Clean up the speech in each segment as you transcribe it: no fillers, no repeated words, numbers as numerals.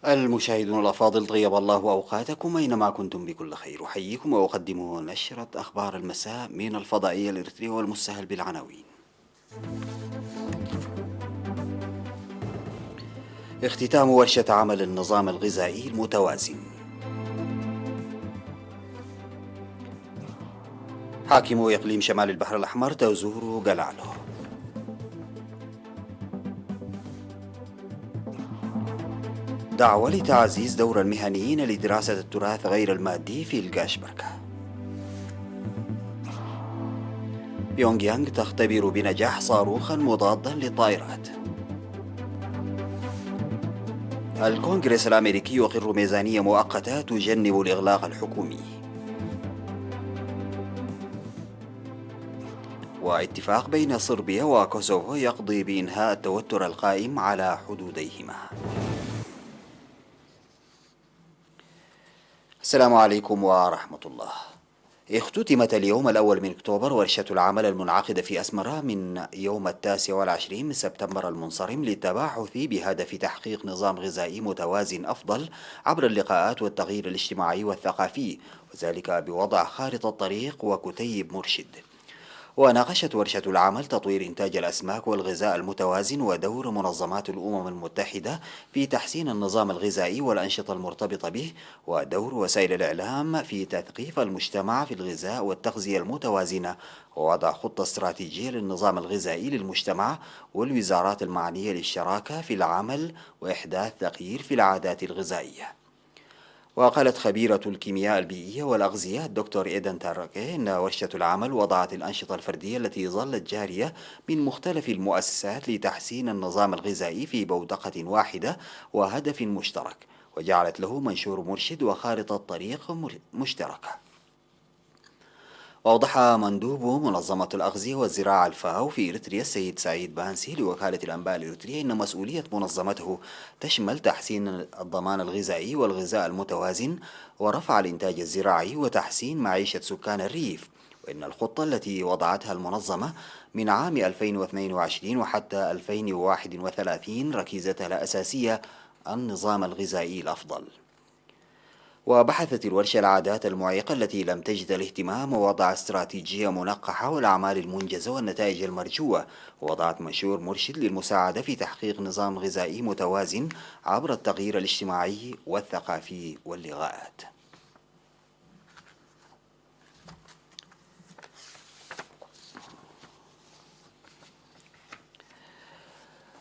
المشاهدون الأفاضل، طيب الله أوقاتكم أينما كنتم بكل خير. أحييكم وأقدم نشرة أخبار المساء من الفضائية الإريترية والمستهل بالعناوين. اختتام ورشة عمل النظام الغذائي المتوازن. حاكم إقليم شمال البحر الأحمر تزور قلعله. دعوة لتعزيز دور المهنيين لدراسة التراث غير المادي في القاشبركة. بيونغ يانغ تختبر بنجاح صاروخا مضادا للطائرات. الكونغرس الأمريكي يقر ميزانية مؤقتة تجنب الإغلاق الحكومي. واتفاق بين صربيا وكوسوفو يقضي بإنهاء التوتر القائم على حدوديهما. السلام عليكم ورحمة الله. اختتمت اليوم الأول من أكتوبر ورشة العمل المنعقدة في أسمرة من يوم 29 من سبتمبر المنصرم للتباحث بهدف تحقيق نظام غذائي متوازن أفضل عبر اللقاءات والتغيير الاجتماعي والثقافي، وذلك بوضع خارطة طريق وكتيب مرشد. وناقشت ورشة العمل تطوير إنتاج الأسماك والغذاء المتوازن ودور منظمات الأمم المتحدة في تحسين النظام الغذائي والأنشطة المرتبطة به، ودور وسائل الإعلام في تثقيف المجتمع في الغذاء والتغذية المتوازنة، ووضع خطة استراتيجية للنظام الغذائي للمجتمع والوزارات المعنية للشراكة في العمل وإحداث تغيير في العادات الغذائية. وقالت خبيرة الكيمياء البيئية والأغذية الدكتور إيدن تاراكي إن ورشة العمل وضعت الأنشطة الفردية التي ظلت جارية من مختلف المؤسسات لتحسين النظام الغذائي في بوتقة واحدة وهدف مشترك، وجعلت له منشور مرشد وخارطة طريق مشتركة. وأوضح مندوب منظمة الأغذية والزراعة الفاو في إريتريا السيد سعيد بانسي لوكالة الأنباء الإريترية إن مسؤولية منظمته تشمل تحسين الضمان الغذائي والغذاء المتوازن ورفع الإنتاج الزراعي وتحسين معيشة سكان الريف، وإن الخطة التي وضعتها المنظمة من عام 2022 وحتى 2031 ركيزتها الأساسية النظام الغذائي الأفضل. وبحثت الورشة العادات المعيقة التي لم تجد الاهتمام ووضع استراتيجية منقحة والأعمال المنجزة والنتائج المرجوة، ووضعت منشور مرشد للمساعدة في تحقيق نظام غذائي متوازن عبر التغيير الاجتماعي والثقافي واللغات.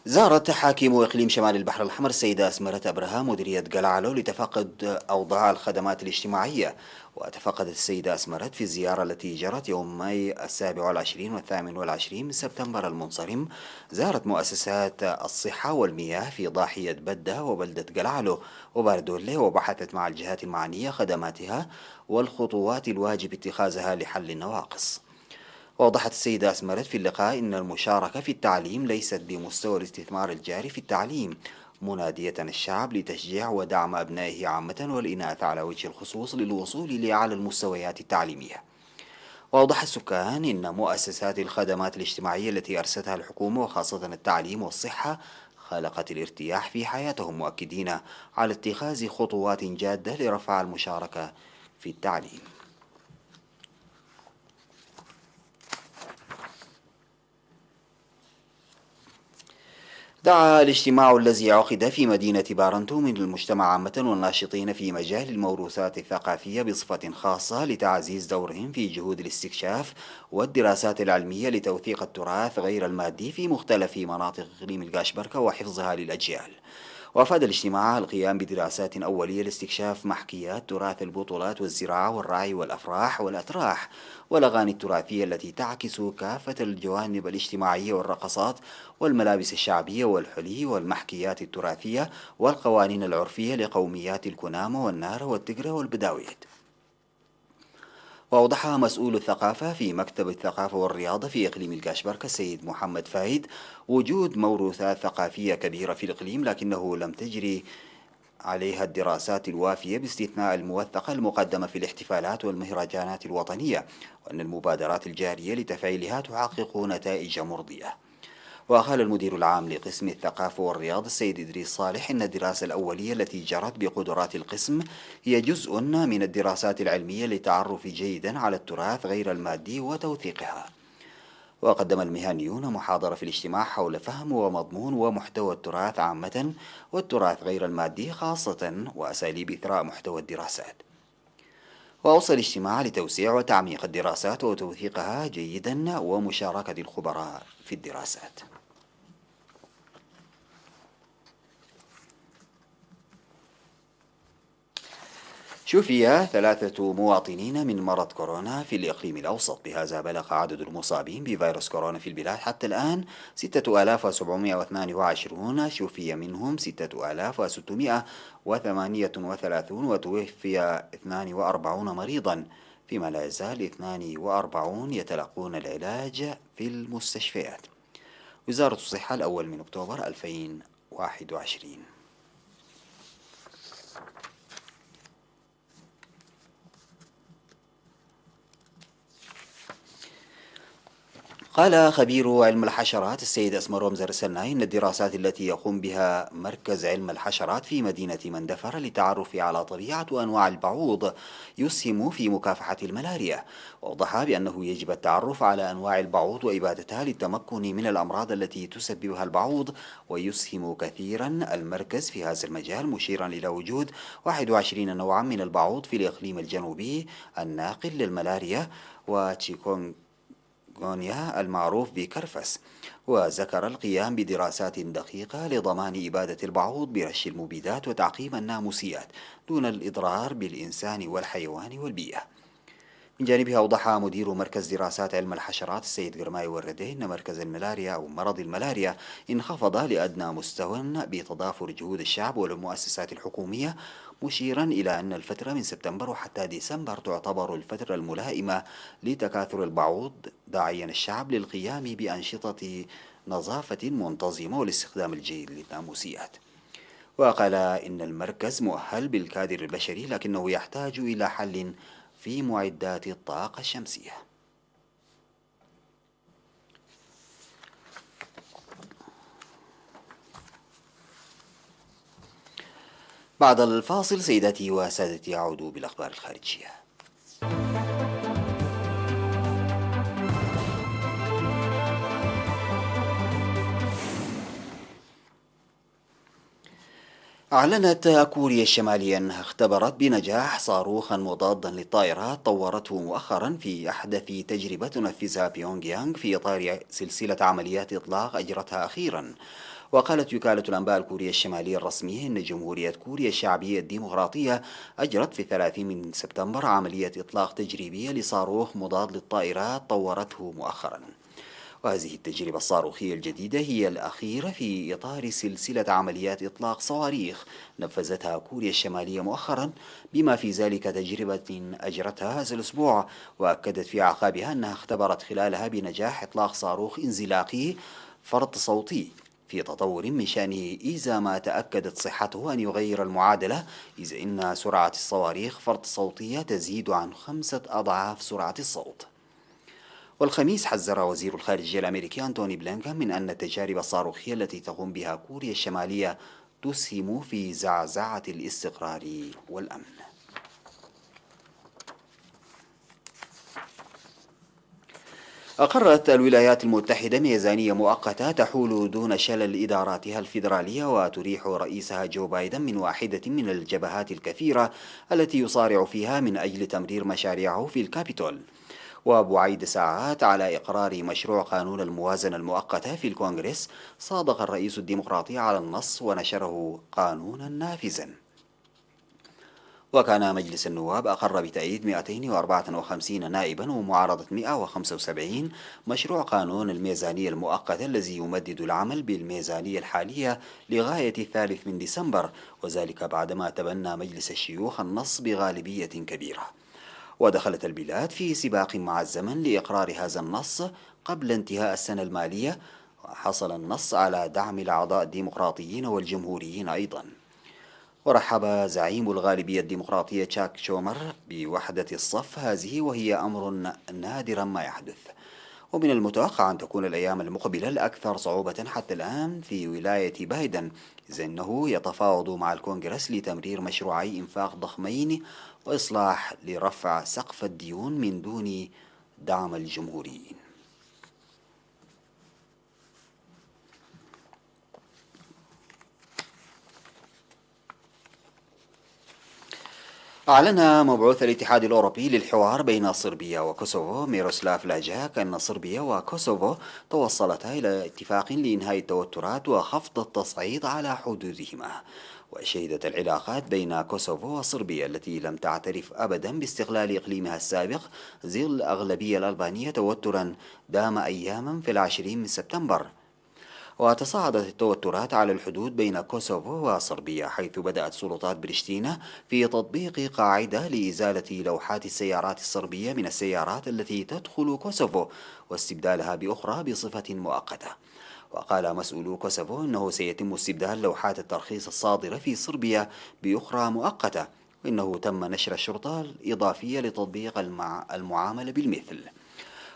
زارت حاكم إقليم شمال البحر الأحمر السيدة أسمرة أبرهام مديرية قلعلو لتفقد أوضاع الخدمات الاجتماعية. وتفقدت السيدة أسمرة في الزيارة التي جرت يومي 27 و28 من سبتمبر المنصرم زارت مؤسسات الصحة والمياه في ضاحية بدة وبلدة قلعلو وباردولي، وبحثت مع الجهات المعنية خدماتها والخطوات الواجب اتخاذها لحل النواقص. وأوضحت السيدة أسمرت في اللقاء أن المشاركة في التعليم ليست بمستوى الاستثمار الجاري في التعليم، منادية الشعب لتشجيع ودعم أبنائه عامة والإناث على وجه الخصوص للوصول لأعلى المستويات التعليمية. وأوضح السكان أن مؤسسات الخدمات الاجتماعية التي أرستها الحكومة وخاصة التعليم والصحة خلقت الارتياح في حياتهم، مؤكدين على اتخاذ خطوات جادة لرفع المشاركة في التعليم. دعا الاجتماع الذي عقد في مدينة بارنتو من المجتمع عامة والناشطين في مجال الموروثات الثقافية بصفة خاصة لتعزيز دورهم في جهود الاستكشاف والدراسات العلمية لتوثيق التراث غير المادي في مختلف مناطق إقليم القاشبركة وحفظها للأجيال. وأفاد الاجتماع القيام بدراسات أولية لاستكشاف محكيات تراث البطولات والزراعة والرعي والأفراح والأتراح والأغاني التراثية التي تعكس كافة الجوانب الاجتماعية والرقصات والملابس الشعبية والحلي والمحكيات التراثية والقوانين العرفية لقوميات الكنامة والنارة والتقرة والبداويت. وأوضح مسؤول الثقافة في مكتب الثقافة والرياضة في إقليم القاشبركة السيد محمد فايد وجود موروثات ثقافية كبيرة في الإقليم، لكنه لم تجري عليها الدراسات الوافية باستثناء الموثقة المقدمة في الاحتفالات والمهرجانات الوطنية، وأن المبادرات الجارية لتفعيلها تحقق نتائج مرضية. وقال المدير العام لقسم الثقافة والرياضة السيد إدريس صالح إن الدراسة الأولية التي جرت بقدرات القسم هي جزء من الدراسات العلمية للتعرف جيدا على التراث غير المادي وتوثيقها. وقدم المهنيون محاضرة في الاجتماع حول فهم ومضمون ومحتوى التراث عامة والتراث غير المادي خاصة وأساليب إثراء محتوى الدراسات. وأوصى الاجتماع لتوسيع وتعميق الدراسات وتوثيقها جيدا ومشاركة الخبراء في الدراسات. شفي 3 مواطنين من مرض كورونا في الإقليم الأوسط، بهذا بلغ عدد المصابين بفيروس كورونا في البلاد حتى الآن 6722، شفي منهم 6638 وتوفي 42 مريضا، فيما لا يزال 42 يتلقون العلاج في المستشفيات. وزارة الصحة الأول من أكتوبر 2021. قال خبير علم الحشرات السيد أسمروم زرسلناي إن الدراسات التي يقوم بها مركز علم الحشرات في مدينة مندفر للتعرف على طبيعة وأنواع البعوض يسهم في مكافحة الملاريا، وأوضح بأنه يجب التعرف على أنواع البعوض وإبادتها للتمكن من الأمراض التي تسببها البعوض، ويسهم كثيرا المركز في هذا المجال، مشيرا إلى وجود 21 نوعا من البعوض في الإقليم الجنوبي الناقل للملاريا وتشيكونغ غونيا المعروف بكرفس. وذكر القيام بدراسات دقيقة لضمان إبادة البعوض برش المبيدات وتعقيم الناموسيات دون الإضرار بالإنسان والحيوان والبيئة. من جانبها أوضح مدير مركز دراسات علم الحشرات السيد قرماي وردي أن مركز الملاريا أو مرض الملاريا انخفض لأدنى مستوى بتضافر جهود الشعب والمؤسسات الحكومية، مشيرا إلى أن الفترة من سبتمبر وحتى ديسمبر تعتبر الفترة الملائمة لتكاثر البعوض، داعيا الشعب للقيام بأنشطة نظافة منتظمة والاستخدام الجيد للناموسيات. وقال إن المركز مؤهل بالكادر البشري، لكنه يحتاج إلى حل في معدات الطاقة الشمسية. بعد الفاصل سيداتي وسادتي أعود بالأخبار الخارجية. أعلنت كوريا الشمالية أنها اختبرت بنجاح صاروخا مضادا للطائرات طورته مؤخرا في أحدث تجربة تنفذها بيونغ يانغ في إطار سلسلة عمليات إطلاق أجرتها أخيرا. وقالت وكالة الأنباء الكورية الشمالية الرسمية أن جمهورية كوريا الشعبية الديمقراطية أجرت في 30 من سبتمبر عملية إطلاق تجريبية لصاروخ مضاد للطائرات طورته مؤخرا. وهذه التجربة الصاروخية الجديدة هي الأخيرة في إطار سلسلة عمليات إطلاق صواريخ نفذتها كوريا الشمالية مؤخرا، بما في ذلك تجربة أجرتها هذا الأسبوع، وأكدت في أعقابها أنها اختبرت خلالها بنجاح إطلاق صاروخ انزلاقي فرط صوتي في تطور من شأنه إذا ما تأكدت صحته أن يغير المعادلة، إذ إن سرعة الصواريخ فرط صوتية تزيد عن 5 أضعاف سرعة الصوت. والخميس حذر وزير الخارجية الأمريكي أنتوني بلينكن من أن التجارب الصاروخية التي تقوم بها كوريا الشمالية تسهم في زعزعة الاستقرار والأمن. أقرت الولايات المتحدة ميزانية مؤقتة تحول دون شلل إداراتها الفيدرالية، وتريح رئيسها جو بايدن من واحدة من الجبهات الكثيرة التي يصارع فيها من أجل تمرير مشاريعه في الكابيتول. وبعيد ساعات على إقرار مشروع قانون الموازنة المؤقتة في الكونغرس، صادق الرئيس الديمقراطي على النص ونشره قانونا نافذا. وكان مجلس النواب أقر بتأييد 254 نائبا ومعارضة 175 مشروع قانون الميزانية المؤقتة الذي يمدد العمل بالميزانية الحالية لغاية 3 من ديسمبر، وذلك بعدما تبنى مجلس الشيوخ النص بغالبية كبيرة. ودخلت البلاد في سباق مع الزمن لإقرار هذا النص قبل انتهاء السنة المالية، وحصل النص على دعم الأعضاء الديمقراطيين والجمهوريين أيضا. ورحب زعيم الغالبية الديمقراطية تشاك شومر بوحدة الصف هذه، وهي أمر نادرا ما يحدث. ومن المتوقع أن تكون الأيام المقبلة الأكثر صعوبة حتى الآن في ولاية بايدن، إذ أنه يتفاوض مع الكونغرس لتمرير مشروعي إنفاق ضخمين وإصلاح لرفع سقف الديون من دون دعم الجمهوريين. أعلن مبعوث الاتحاد الأوروبي للحوار بين صربيا وكوسوفو ميروسلاف لاجاك أن صربيا وكوسوفو توصلتا إلى اتفاق لإنهاء التوترات وخفض التصعيد على حدودهما. وشهدت العلاقات بين كوسوفو وصربيا التي لم تعترف أبدا باستقلال إقليمها السابق ظل الأغلبية الألبانية توترا دام أياما في 20 من سبتمبر. وتصاعدت التوترات على الحدود بين كوسوفو وصربيا، حيث بدأت سلطات بريشتينا في تطبيق قاعدة لإزالة لوحات السيارات الصربية من السيارات التي تدخل كوسوفو واستبدالها بأخرى بصفة مؤقتة. وقال مسؤولو كوسوفو أنه سيتم استبدال لوحات الترخيص الصادرة في صربيا بأخرى مؤقتة، وإنه تم نشر الشرطة الإضافية لتطبيق المعاملة بالمثل.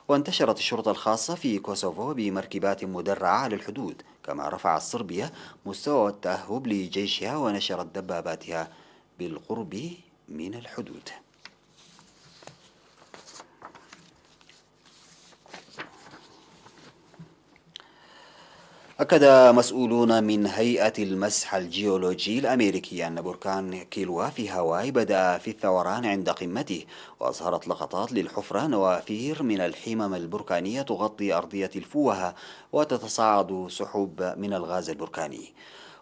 وانتشرت الشرطة الخاصة في كوسوفو بمركبات مدرعة على الحدود، كما رفعت صربيا مستوى التأهب لجيشها ونشرت دباباتها بالقرب من الحدود. أكد مسؤولون من هيئة المسح الجيولوجي الأمريكي أن بركان كيلوا في هاواي بدأ في الثوران عند قمته، وأظهرت لقطات للحفرة نوافير من الحمم البركانية تغطي أرضية الفوهة وتتصاعد سحب من الغاز البركاني.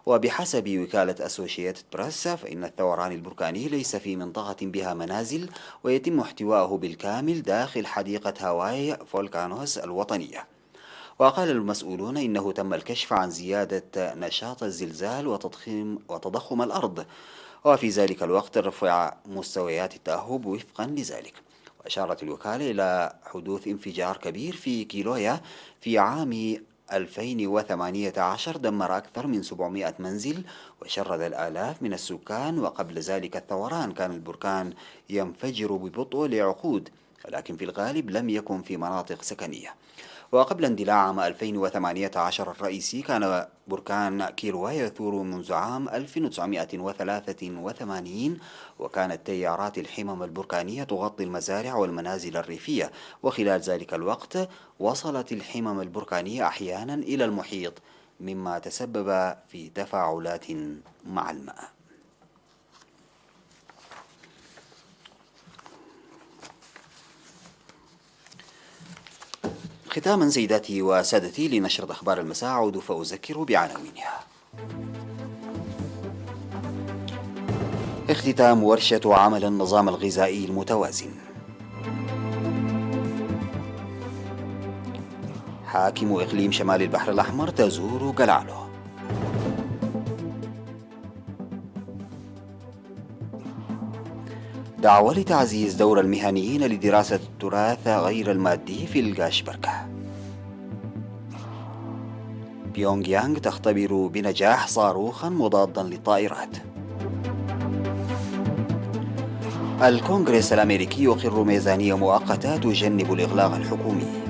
وبحسب وكالة أسوشيتد بريس فإن الثوران البركاني ليس في منطقة بها منازل، ويتم احتواءه بالكامل داخل حديقة هاواي فولكانوس الوطنية. وقال المسؤولون إنه تم الكشف عن زيادة نشاط الزلزال وتضخم الأرض، وفي ذلك الوقت رفع مستويات التأهب وفقا لذلك. وأشارت الوكالة إلى حدوث انفجار كبير في كيلويا في عام 2018 دمر أكثر من 700 منزل وشرد الآلاف من السكان. وقبل ذلك الثوران كان البركان ينفجر ببطء لعقود، ولكن في الغالب لم يكن في مناطق سكنية. وقبل اندلاع عام 2018 الرئيسي كان بركان كيلوا يثور منذ عام 1983، وكانت تيارات الحمم البركانية تغطي المزارع والمنازل الريفية، وخلال ذلك الوقت وصلت الحمم البركانية أحيانا إلى المحيط، مما تسبب في تفاعلات مع الماء. ختاما سيداتي وسادتي لنشرة أخبار المساء أعود فأذكر بعناوينها. اختتام ورشة عمل النظام الغذائي المتوازن. حاكم إقليم شمال البحر الأحمر تزور جلالو. دعوة لتعزيز دور المهنيين لدراسة التراث غير المادي في الجاشبركة. بيونغ يانغ تختبر بنجاح صاروخا مضادا للطائرات. الكونغرس الأمريكي يقر ميزانية مؤقتة تجنب الإغلاق الحكومي.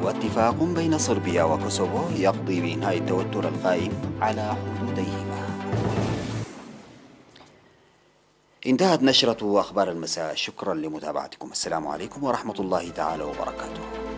واتفاق بين صربيا وكوسوفو يقضي بإنهاء التوتر القائم على حدوديهما. انتهت نشرة أخبار المساء، شكرا لمتابعتكم. السلام عليكم ورحمة الله تعالى وبركاته.